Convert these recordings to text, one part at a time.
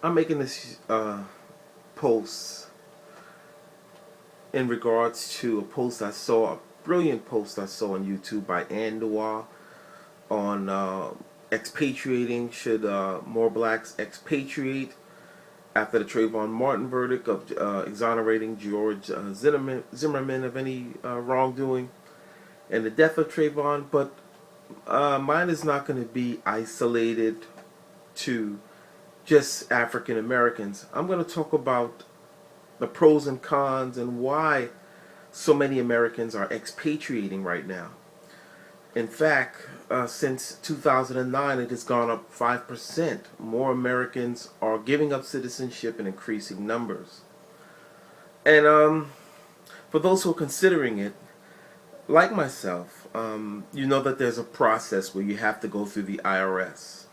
I'm making this post in regards to a post I saw, a brilliant post I saw on YouTube by Ann Noir on expatriating. Should more blacks expatriate after the Trayvon Martin verdict of exonerating George Zimmerman of any wrongdoing and the death of Trayvon? But mine is not going to be isolated to just African Americans. I'm going to talk about the pros and cons and why so many Americans are expatriating right now. In fact, since 2009, it has gone up 5%. More Americans are giving up citizenship in increasing numbers. And for those who are considering it, like myself, you know that there's a process where you have to go through the IRS.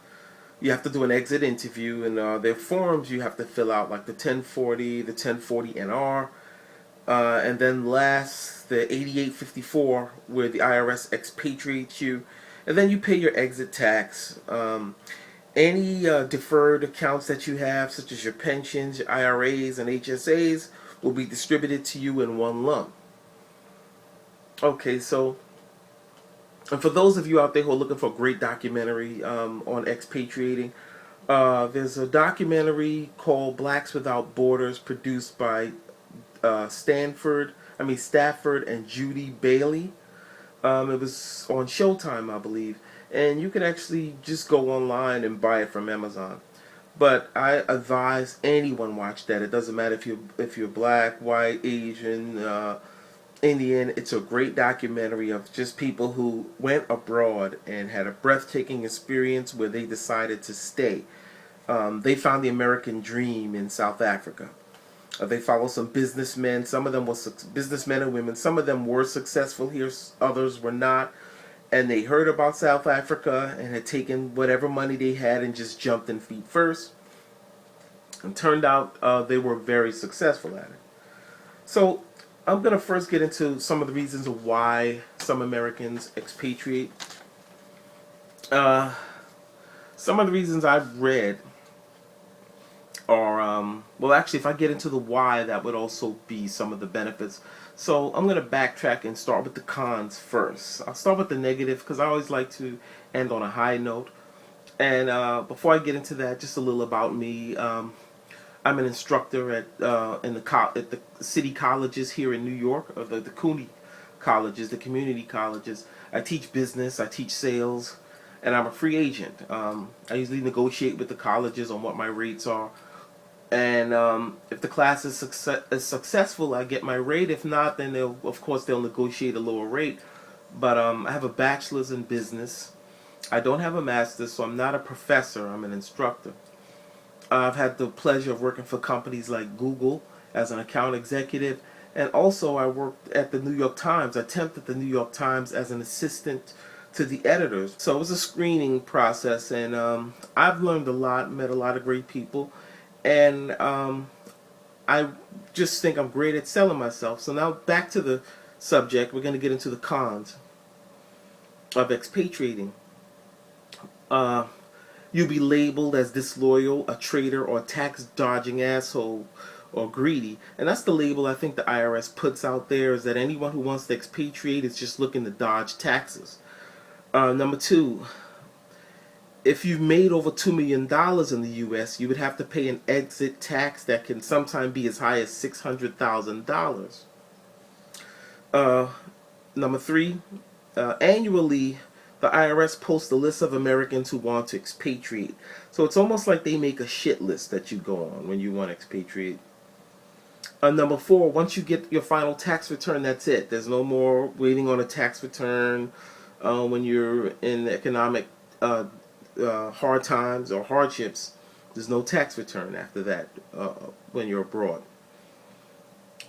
You have to do an exit interview, and there are forms you have to fill out, like the 1040, the 1040NR, and then last the 8854, where the IRS expatriates you, and then you pay your exit tax. Any deferred accounts that you have, such as your pensions, your IRAs, and HSAs, will be distributed to you in one lump. Okay, so, and for those of you out there who are looking for a great documentary on expatriating, there's a documentary called Blacks Without Borders, produced by Stafford and Judy Bailey. It was on Showtime, I believe, and you can actually just go online and buy it from Amazon. But I advise anyone watch that. It doesn't matter if you're black, white, Asian, Indian. It's a great documentary of just people who went abroad and had a breathtaking experience where they decided to stay. They found the American dream in South Africa. They followed some businessmen. Some of them were businessmen and women. Some of them were successful here. Others were not. And they heard about South Africa and had taken whatever money they had and just jumped in feet first. And turned out they were very successful at it. So I'm going to first get into some of the reasons of why some Americans expatriate. Some of the reasons I've read are, well, actually, if I get into the why, that would also be some of the benefits. So I'm going to backtrack and start with the cons first. I'll start with the negative because I always like to end on a high note. And before I get into that, just a little about me. I'm an instructor at the city colleges here in New York, or the CUNY colleges, the community colleges. I teach business, I teach sales, and I'm a free agent. I usually negotiate with the colleges on what my rates are. And if the class is successful, I get my rate. If not, then they'll negotiate a lower rate. But I have a bachelor's in business. I don't have a master's, so I'm not a professor. I'm an instructor. I've had the pleasure of working for companies like Google as an account executive, and also I worked at the New York Times. I temped at the New York Times as an assistant to the editors. So it was a screening process, and I've learned a lot, met a lot of great people, and I just think I'm great at selling myself. So now back to the subject. We're going to get into the cons of expatriating. You'll be labeled as disloyal, a traitor, or a tax-dodging asshole, or greedy. And that's the label I think the IRS puts out there, is that anyone who wants to expatriate is just looking to dodge taxes. Number two, if you've made over $2 million in the U.S., you would have to pay an exit tax that can sometimes be as high as $600,000. Number three, annually, the IRS posts a list of Americans who want to expatriate. So it's almost like they make a shit list that you go on when you want to expatriate. Number four, once you get your final tax return, that's it. There's no more waiting on a tax return when you're in economic hard times or hardships. There's no tax return after that when you're abroad.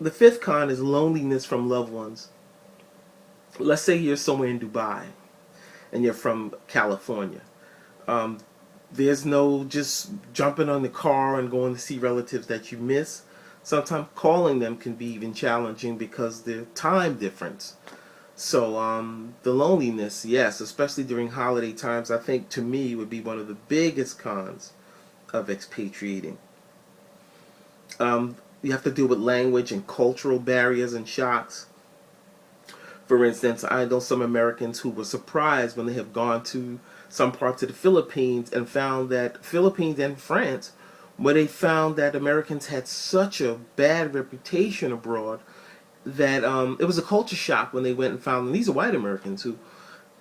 The fifth con is loneliness from loved ones. Let's say you're somewhere in Dubai and you're from California. There's no just jumping on the car and going to see relatives that you miss. Sometimes calling them can be even challenging because the time difference. So the loneliness, yes, especially during holiday times, I think to me would be one of the biggest cons of expatriating. You have to deal with language and cultural barriers and shocks. For instance, I know some Americans who were surprised when they have gone to some parts of the Philippines and found that Philippines and France, where they found that Americans had such a bad reputation abroad that it was a culture shock when they went and found, and these are white Americans who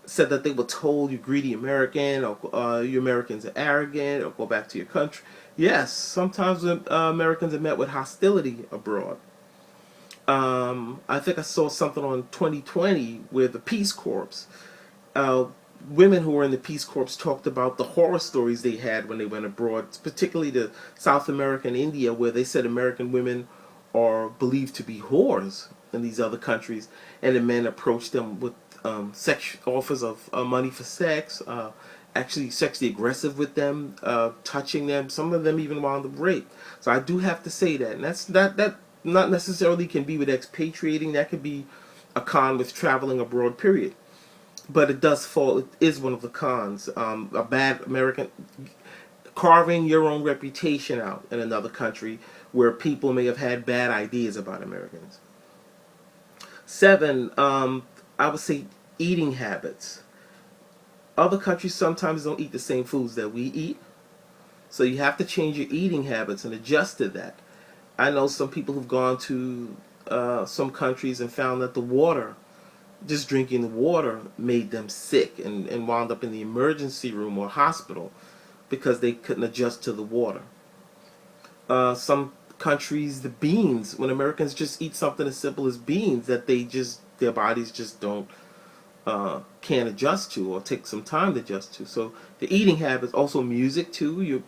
said that they were told you greedy American, or you Americans are arrogant, or go back to your country. Yes, sometimes Americans are met with hostility abroad. I think I saw something on 2020 where the Peace Corps, uh, women who were in the Peace Corps talked about the horror stories they had when they went abroad, particularly to South America and India, where they said American women are believed to be whores in these other countries, and the men approached them with sex offers of money for sex, actually sexually aggressive with them, touching them. Some of them even wound up rape. So I do have to say that, and that not necessarily can be with expatriating. That could be a con with traveling abroad. Period. But it does fall. It is one of the cons. A bad American carving your own reputation out in another country where people may have had bad ideas about Americans. Seven, I would say eating habits. Other countries sometimes don't eat the same foods that we eat, so you have to change your eating habits and adjust to that. I know some people who've gone to some countries and found that the water, just drinking the water, made them sick and wound up in the emergency room or hospital because they couldn't adjust to the water. Some countries, the beans, when Americans just eat something as simple as beans, that their bodies just don't can't adjust to, or take some time to adjust to. So the eating habits, also music too. You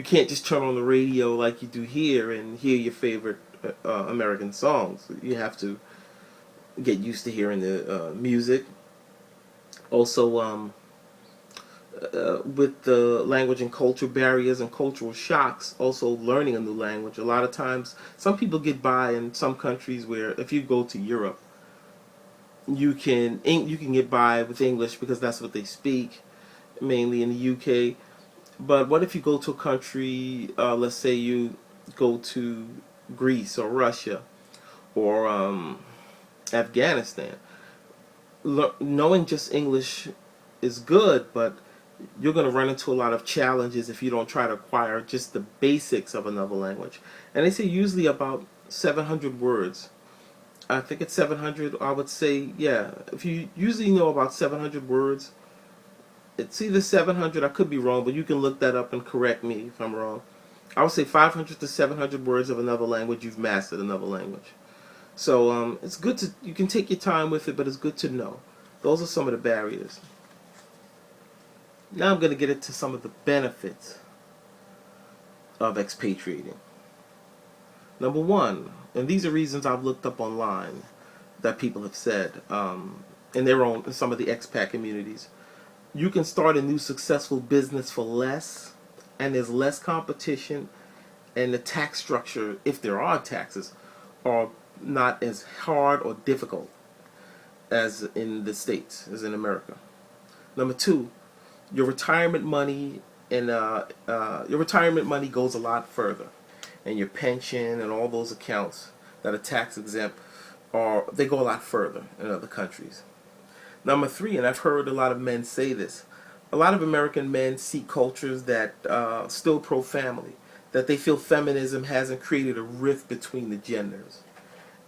can't just turn on the radio like you do here and hear your favorite American songs. You have to get used to hearing the music. Also, with the language and culture barriers and cultural shocks, also learning a new language. A lot of times, some people get by in some countries where if you go to Europe, you can get by with English because that's what they speak, mainly in the UK. But what if you go to a country, let's say you go to Greece or Russia or Afghanistan? Knowing just English is good, but you're going to run into a lot of challenges if you don't try to acquire just the basics of another language. And they say usually about 700 words. I think it's 700. I would say, yeah, if you usually know about 700 words, it's either 700, I could be wrong, but you can look that up and correct me if I'm wrong. I would say 500 to 700 words of another language, you've mastered another language. So it's good to, you can take your time with it, but it's good to know. Those are some of the barriers. Now I'm going to get into some of the benefits of expatriating. Number one, and these are reasons I've looked up online that people have said in their own, in some of the expat communities. You can start a new successful business for less, and there's less competition, and the tax structure, if there are taxes, are not as hard or difficult as in the States, as in America. Number two, your retirement money your retirement money goes a lot further, and your pension and all those accounts that are tax exempt they go a lot further in other countries. Number three, and I've heard a lot of men say this, a lot of American men seek cultures that still pro-family, that they feel feminism hasn't created a rift between the genders.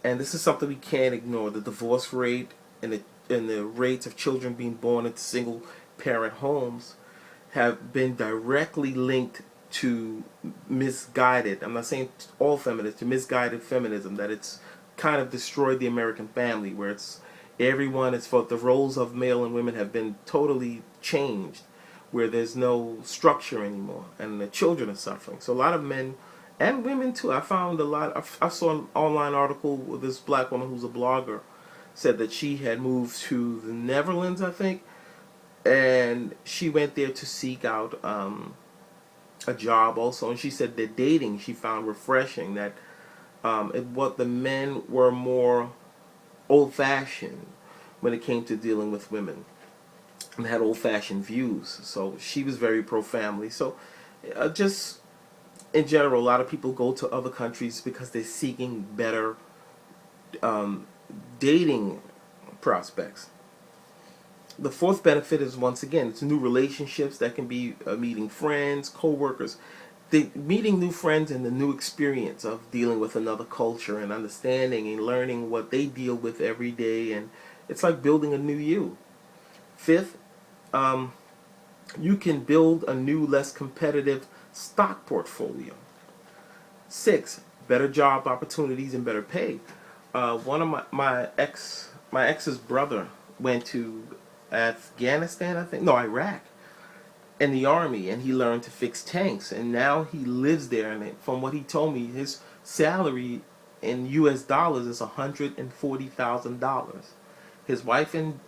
And this is something we can't ignore. The divorce rate and the rates of children being born into single parent homes have been directly linked to misguided, I'm not saying all feminists, to misguided feminism, that it's kind of destroyed the American family, where it's everyone is for the roles of male and women have been totally changed, where there's no structure anymore, and the children are suffering. So a lot of men and women too. I found a lot. I saw an online article with this black woman who's a blogger said that she had moved to the Netherlands, I think, and she went there to seek out a job also. And she said that dating she found refreshing. That what the men were more old-fashioned when it came to dealing with women, and had old-fashioned views. So she was very pro-family. So just in general, a lot of people go to other countries because they're seeking better um, dating prospects. The fourth benefit is, once again, it's new relationships. That can be meeting friends, co-workers, meeting new friends, and the new experience of dealing with another culture and understanding and learning what they deal with every day. And it's like building a new you. Fifth, um, you can build a new, less competitive stock portfolio. Six, better job opportunities and better pay. One of my ex's brother went to Afghanistan, I think, no, Iraq, in the army, and he learned to fix tanks, and now he lives there. And from what he told me, his salary in U.S. dollars is $140,000. His wife and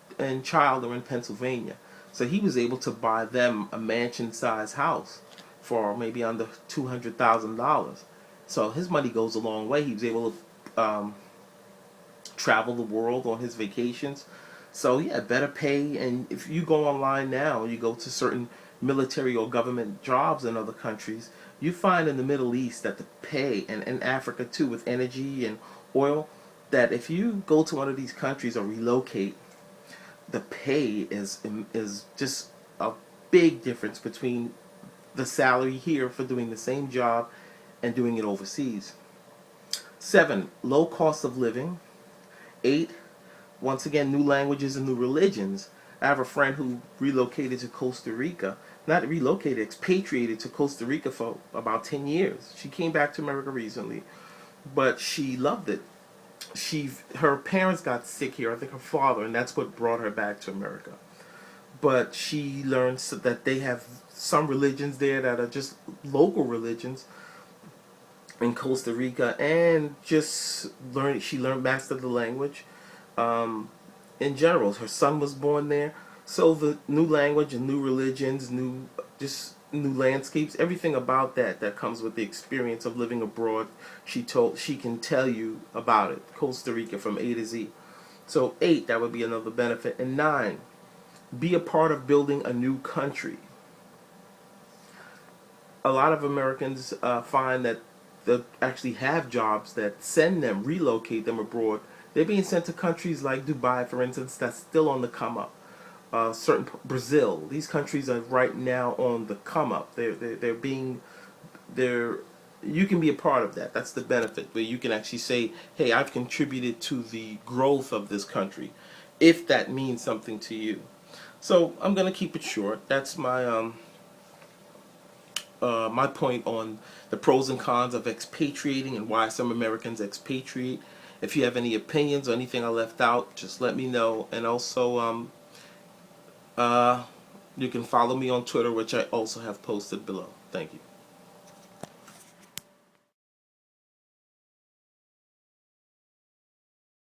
child are in Pennsylvania, so he was able to buy them a mansion-sized house for maybe under $200,000. So his money goes a long way. He was able to travel the world on his vacations. So yeah, better pay. And if you go online now, you go to certain military or government jobs in other countries, you find in the Middle East that the pay, and in Africa too, with energy and oil, that if you go to one of these countries or relocate, the pay is just a big difference between the salary here for doing the same job and doing it overseas. 7, low cost of living. 8, once again, new languages and new religions. I have a friend who relocated to Costa Rica. Not relocated, expatriated to Costa Rica for about 10 years. She came back to America recently, but she loved it. Her parents got sick here, I think her father, and that's what brought her back to America. But she learned that they have some religions there that are just local religions in Costa Rica, and just she learned, mastered the language. In general, her son was born there, so the new language and new religions, new landscapes, everything about that comes with the experience of living abroad. She can tell you about it, Costa Rica from A to Z. So 8, that would be another benefit. And 9, be a part of building a new country. A lot of Americans find that they actually have jobs that relocate them abroad. They're being sent to countries like Dubai, for instance, that's still on the come up. Brazil, these countries are right now on the come up. They're you can be a part of that. That's the benefit, where you can actually say, hey, I've contributed to the growth of this country, if that means something to you. So I'm gonna keep it short. That's my point on the pros and cons of expatriating and why some Americans expatriate. If you have any opinions or anything I left out, just let me know. And also, you can follow me on Twitter, which I also have posted below. Thank you.